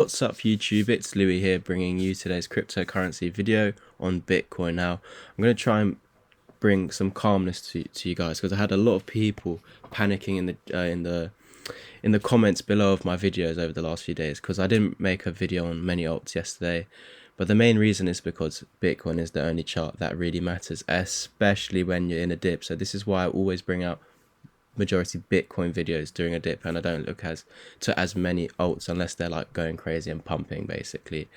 What's up YouTube, it's Louis here bringing you today's cryptocurrency video on Bitcoin. Now I'm going to try and bring some calmness to you guys, because I had a lot of people panicking in the comments below of my videos over the last few days, because I didn't make a video on many alts yesterday. But the main reason is because Bitcoin is the only chart that really matters, especially when you're in a dip. So this is why I always bring out majority Bitcoin videos during a dip, and I don't look to as many alts unless they're like going crazy and pumping, basically.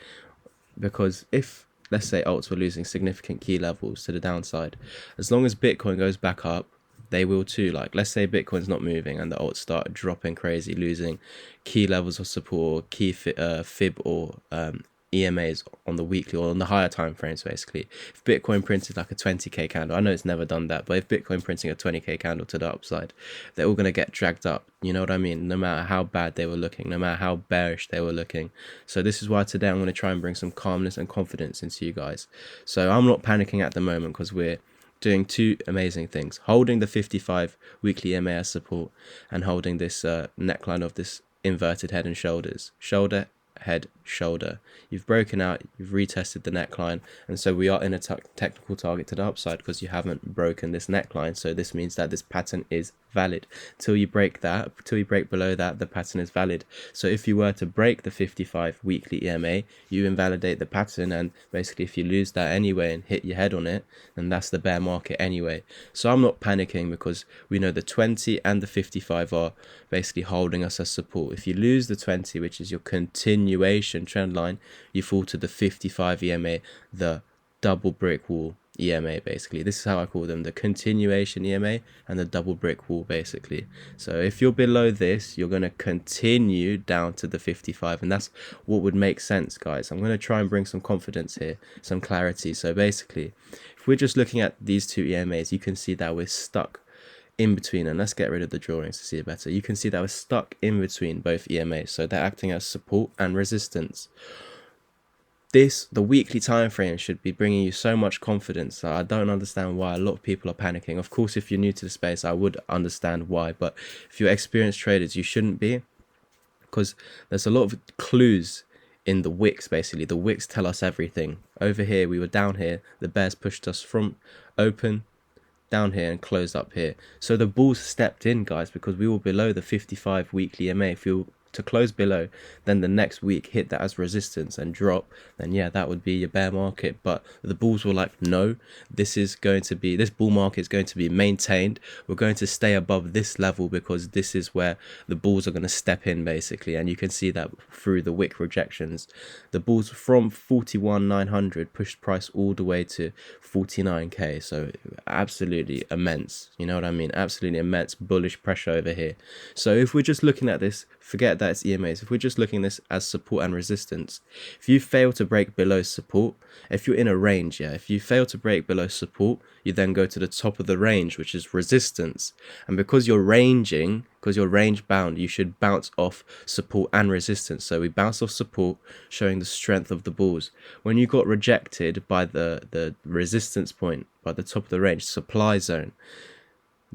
Because if, let's say, alts were losing significant key levels to the downside, as long as Bitcoin goes back up, they will too. Like, let's say Bitcoin's not moving and the alts start dropping crazy, losing key levels of support, key fib or EMAs on the weekly or on the higher time frames. Basically, if Bitcoin printed like a 20k candle, I know it's never done that, but if Bitcoin printing a 20k candle to the upside, they're all going to get dragged up, you know what I mean, no matter how bad they were looking, no matter how bearish they were looking. So this is why today I'm going to try and bring some calmness and confidence into you guys. So I'm not panicking at the moment, because we're doing two amazing things: holding the 55 weekly EMA as support, and holding this neckline of this inverted head and shoulders, shoulder, head, shoulder. You've broken out, you've retested the neckline, and so we are in a technical target to the upside, because you haven't broken this neckline. So this means that this pattern is valid. Till you break below that, the pattern is valid. So if you were to break the 55 weekly EMA, you invalidate the pattern, and basically if you lose that anyway and hit your head on it, then that's the bear market anyway. So I'm not panicking, because we know the 20 and the 55 are basically holding us as support. If you lose the 20, which is your continuation trend line, you fall to the 55 EMA, the double brick wall EMA. Basically, this is how I call them: the continuation EMA and the double brick wall, basically. So if you're below this, you're going to continue down to the 55, and that's what would make sense, guys. I'm going to try and bring some confidence here, some clarity. So basically, if we're just looking at these two EMAs, you can see that we're stuck in between, and let's get rid of the drawings to see it better. You can see that we're stuck in between both EMAs, so they're acting as support and resistance. The weekly time frame should be bringing you so much confidence. I don't understand why a lot of people are panicking. Of course, if you're new to the space, I would understand why, but if you're experienced traders, you shouldn't be, because there's a lot of clues in the wicks. Basically, the wicks tell us everything. Over here, we were down here, the bears pushed us from open down here and closed up here, so the bulls stepped in, guys, because we were below the 55 weekly EMA. If you to close below, then the next week hit that as resistance and drop, then yeah, that would be your bear market. But the bulls were like, no, this bull market is going to be maintained. We're going to stay above this level, because this is where the bulls are going to step in, basically. And you can see that through the wick rejections. The bulls from 41,900 pushed price all the way to 49k, so absolutely immense, you know what I mean, absolutely immense bullish pressure over here. So if we're just looking at this, forget that it's EMAs, if we're just looking at this as support and resistance, if you fail to break below support, if you're in a range, if you fail to break below support, you then go to the top of the range, which is resistance. And because you're range bound, you should bounce off support and resistance. So we bounce off support, showing the strength of the bulls. When you got rejected by the resistance point, by the top of the range, supply zone,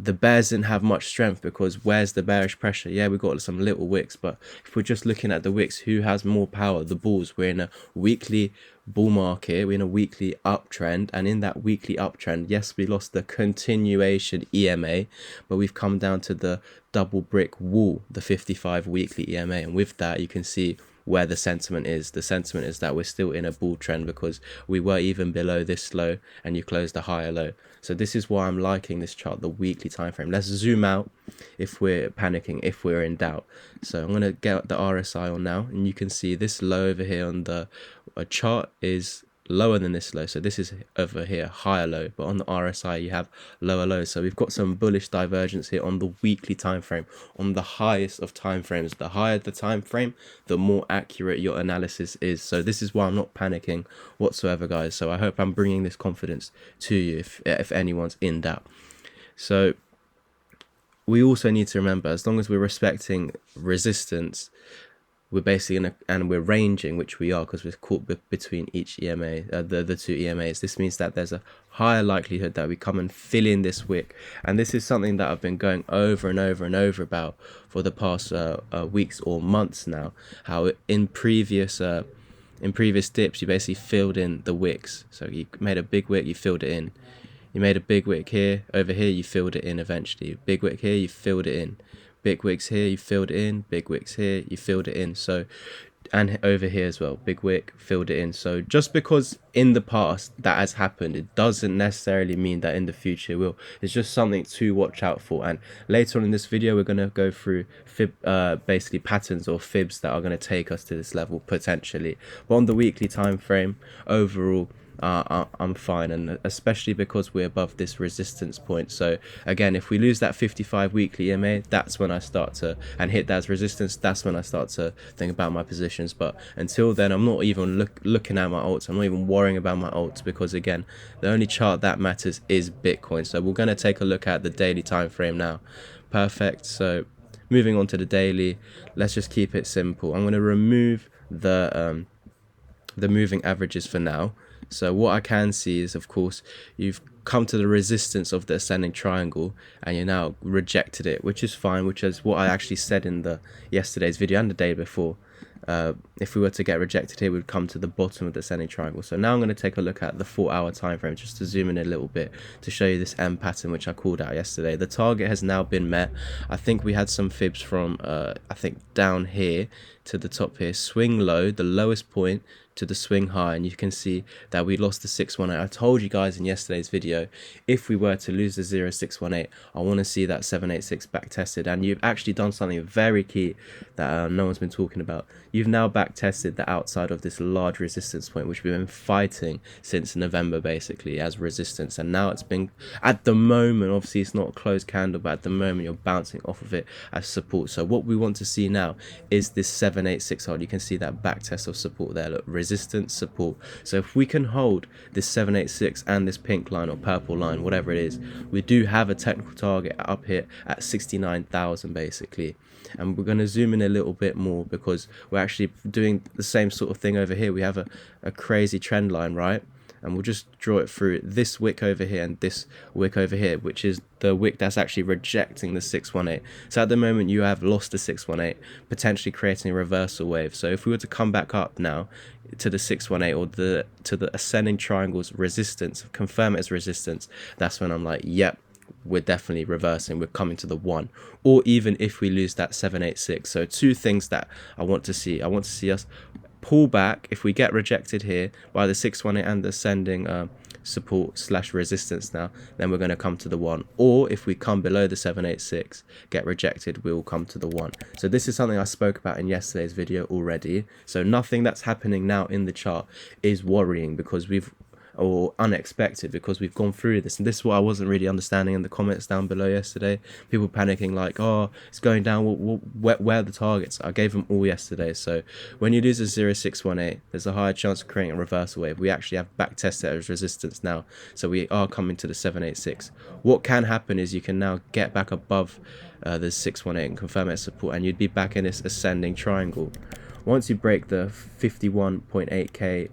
the bears didn't have much strength, because where's the bearish pressure? Yeah, we got some little wicks, but if we're just looking at the wicks, who has more power? The bulls. We're in a weekly bull market, we're in a weekly uptrend, and in that weekly uptrend, yes, we lost the continuation EMA, but we've come down to the double brick wall, the 55 weekly EMA, and with that you can see where the sentiment is. The sentiment is that we're still in a bull trend, because we were even below this low and you closed a higher low. So this is why I'm liking this chart, the weekly time frame. Let's zoom out if we're panicking, if we're in doubt. So I'm going to get the RSI on now, and you can see this low over here on the chart is lower than this low. So this is over here higher low, but on the RSI you have lower lows. So we've got some bullish divergence here on the weekly time frame, on the highest of time frames. The higher the time frame, the more accurate your analysis is. So this is why I'm not panicking whatsoever, guys. So I hope I'm bringing this confidence to you if anyone's in doubt. So we also need to remember, as long as we're respecting resistance, we're basically gonna, and we're ranging, which we are because we're caught between each EMA, the two EMAs. This means that there's a higher likelihood that we come and fill in this wick, and this is something that I've been going over and over and over about for the past weeks or months now. How in previous dips you basically filled in the wicks, so you made a big wick, you filled it in. You made a big wick here, over here you filled it in eventually. Big wick here, you filled it in. Big wicks here, you filled it in. Big wicks here, you filled it in. So, and over here as well, big wick, filled it in. So just because in the past that has happened, it doesn't necessarily mean that in the future it will. It's just something to watch out for. And later on in this video, we're going to go through basically patterns or fibs that are going to take us to this level potentially. But on the weekly time frame, overall, I'm fine, and especially because we're above this resistance point. So again, if we lose that 55 weekly EMA, that's when I start to, and hit that resistance, that's when I start to think about my positions. But until then, I'm not even looking at my alts. I'm not even worrying about my alts, because again, the only chart that matters is Bitcoin. So we're going to take a look at the daily time frame now. Perfect. So moving on to the daily, let's just keep it simple. I'm going to remove the moving averages for now. So what I can see is, of course, you've come to the resistance of the ascending triangle and you now rejected it, which is fine, which is what I actually said in the yesterday's video and the day before. If we were to get rejected here, we'd come to the bottom of the ascending triangle. So now I'm going to take a look at the 4-hour time frame, just to zoom in a little bit to show you this M pattern, which I called out yesterday. The target has now been met. I think we had some fibs from I think down here to the top here, swing low, the lowest point, to the swing high, and you can see that we lost the 618. I told you guys in yesterday's video, if we were to lose the 0618, I want to see that 786 back tested. And you've actually done something very key that no one's been talking about. You've now back tested the outside of this large resistance point, which we've been fighting since November basically as resistance, and now it's been, at the moment, obviously it's not a closed candle, but at the moment you're bouncing off of it as support. So what we want to see now is this 786 hold. You can see that back test of support there, look, resistance, support. So if we can hold this 786 and this pink line or purple line, whatever it is, we do have a technical target up here at 69,000 basically. And we're going to zoom in a little bit more because we're actually doing the same sort of thing over here. We have a crazy trend line, right? And we'll just draw it through this wick over here and this wick over here, which is the wick that's actually rejecting the 618. So at the moment you have lost the 618, potentially creating a reversal wave. So if we were to come back up now to the 618 or to the ascending triangle's resistance, confirm it as resistance, that's when I'm like, yep, we're definitely reversing, we're coming to the 1. Or even if we lose that 786. So two things that I want to see. I want to see us pull back. If we get rejected here by the 618 and the ascending support slash resistance now, then we're going to come to the 1. Or if we come below the 786, get rejected, we will come to the 1. So this is something I spoke about in yesterday's video already. So nothing that's happening now in the chart is worrying, because or unexpected, because we've gone through this. And this is what I wasn't really understanding in the comments down below yesterday. People panicking like, oh, it's going down, where are the targets? I gave them all yesterday. So when you lose a 0618, there's a higher chance of creating a reversal wave. We actually have back tested as resistance now, so we are coming to the 786. What can happen is you can now get back above the 618 and confirm it as support, and you'd be back in this ascending triangle. Once you break the 51.8k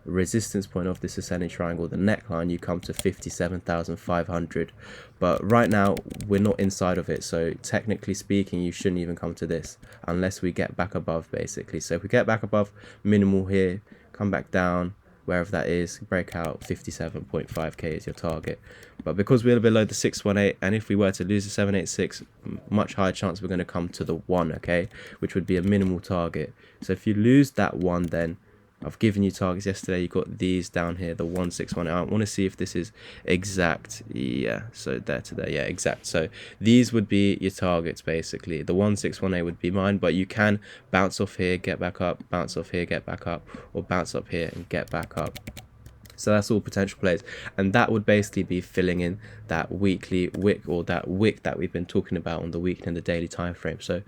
resistance point of this ascending triangle, the neckline, you come to 57,500. But right now we're not inside of it, so technically speaking you shouldn't even come to this unless we get back above basically. So if we get back above minimal here, come back down wherever that is, break out, 57.5k is your target. But because we're below the 618, and if we were to lose the 786, much higher chance we're going to come to the 1, okay, which would be a minimal target. So if you lose that 1, then I've given you targets yesterday. You got these down here, the 161. I want to see if this is exact. Yeah, so there to there. Yeah, exact. So these would be your targets basically. The 1618 would be mine, but you can bounce off here, get back up, bounce off here, get back up, or bounce up here and get back up. So that's all potential plays, and that would basically be filling in that weekly wick, or that wick that we've been talking about on the weekly and the daily time frame. So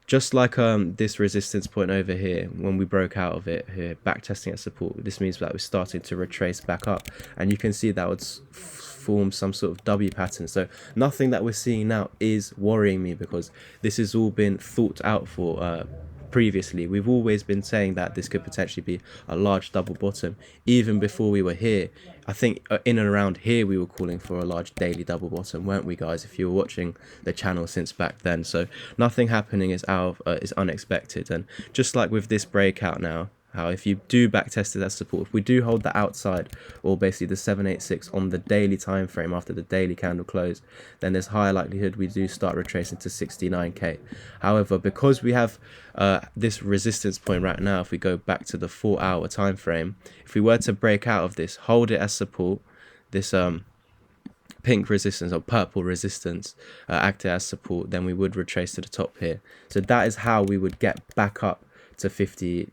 just like this resistance point over here, when we broke out of it here, back testing at support, this means that we're starting to retrace back up, and you can see that would form some sort of W pattern. So nothing that we're seeing now is worrying me, because this has all been thought out for previously. We've always been saying that this could potentially be a large double bottom. Even before we were here, I think in and around here we were calling for a large daily double bottom, weren't we, guys, if you were watching the channel since back then? So nothing happening is is unexpected. And just like with this breakout now, how if you do backtest it as support, if we do hold the outside, or basically the 786 on the daily time frame after the daily candle close, then there's higher likelihood we do start retracing to 69k. However, because we have this resistance point right now, if we go back to the 4-hour time frame, if we were to break out of this, hold it as support, this pink resistance or purple resistance acted as support, then we would retrace to the top here. So that is how we would get back up to 51.8,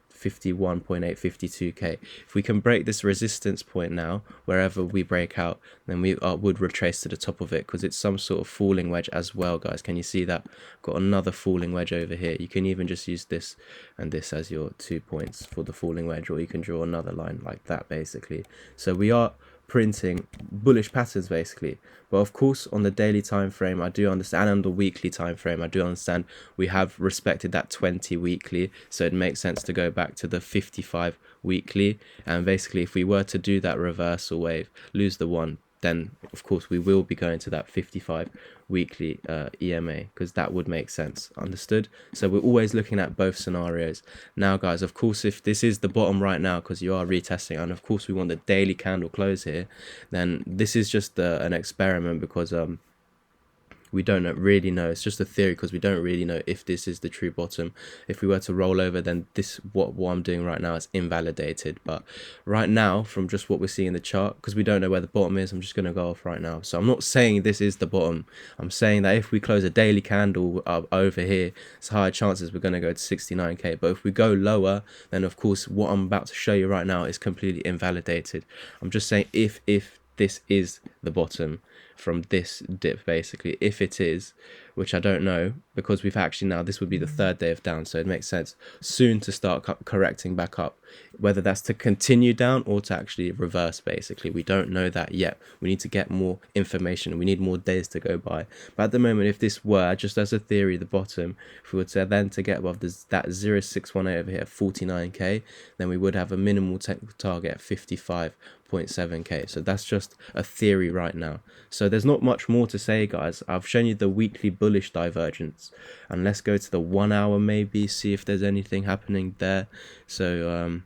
52k. If we can break this resistance point now, wherever we break out, then we would retrace to the top of it, because it's some sort of falling wedge as well, guys. Can you see that? Got another falling wedge over here. You can even just use this and this as your 2 points for the falling wedge, or you can draw another line like that, basically. So we are printing bullish patterns, basically. But of course, on the daily time frame, I do understand, and on the weekly time frame, I do understand we have respected that 20 weekly, so it makes sense to go back to the 55 weekly. And basically, if we were to do that reversal wave, lose the one, then of course we will be going to that 55 weekly EMA, because that would make sense. Understood? So we're always looking at both scenarios. Now, guys, of course, if this is the bottom right now, because you are retesting, and of course we want the daily candle close here, then this is just an experiment, because we don't really know. It's just a theory, because we don't really know if this is the true bottom. If we were to roll over, then this what I'm doing right now is invalidated. But right now, from just what we're seeing in the chart, because we don't know where the bottom is, I'm just going to go off right now. So I'm not saying this is the bottom. I'm saying that if we close a daily candle over here, it's higher chances we're going to go to 69k. But if we go lower, then of course what I'm about to show you right now is completely invalidated. I'm just saying if this is the bottom from this dip, basically, if it is, which I don't know, because we've actually now, this would be the third day of down, so it makes sense soon to start correcting back up, whether that's to continue down or to actually reverse. Basically, we don't know that yet. We need to get more information, we need more days to go by. But at the moment, if this were just as a theory the bottom, if we were to then to get above this, that 0618 over here, 49k, then we would have a minimal technical target at 55.7k. So that's just a theory right now. So there's not much more to say, guys. I've shown you the weekly bullish divergence, and let's go to the 1 hour, maybe see if there's anything happening there. So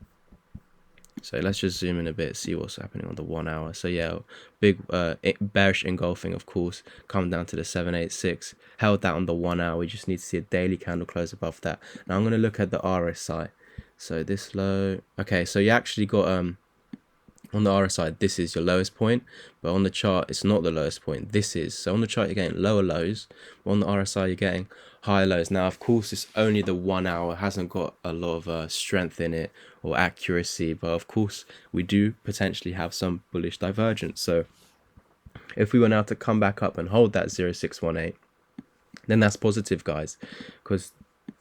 so let's just zoom in a bit, see what's happening on the 1 hour. So yeah, big bearish engulfing, of course, come down to the 786, held that on the 1 hour. We just need to see a daily candle close above that. Now I'm going to look at the RSI. So this low, okay, so you actually got on the RSI, this is your lowest point, but on the chart, it's not the lowest point. This is. So on the chart, you're getting lower lows, but on the RSI, you're getting higher lows. Now, of course, it's only the 1 hour, hasn't got a lot of strength in it or accuracy, but of course, we do potentially have some bullish divergence. So if we were now to come back up and hold that 0618, then that's positive, guys, because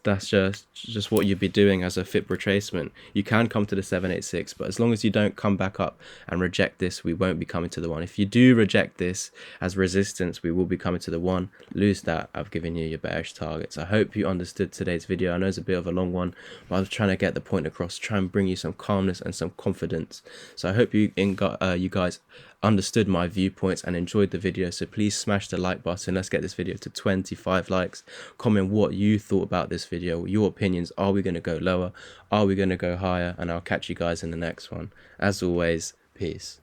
that's just what you'd be doing as a FIP retracement. You can come to the 786, but as long as you don't come back up and reject this, we won't be coming to the 1. If you do reject this as resistance, we will be coming to the 1. Lose that, I've given you your bearish targets. I hope you understood today's video. I know it's a bit of a long one, but I was trying to get the point across, try and bring you some calmness and some confidence. So I hope you guys understood my viewpoints and enjoyed the video. So please smash the like button. Let's get this video to 25 likes. Comment what you thought about this video, your opinions. Are we going to go lower? Are we going to go higher? And I'll catch you guys in the next one. As always, peace.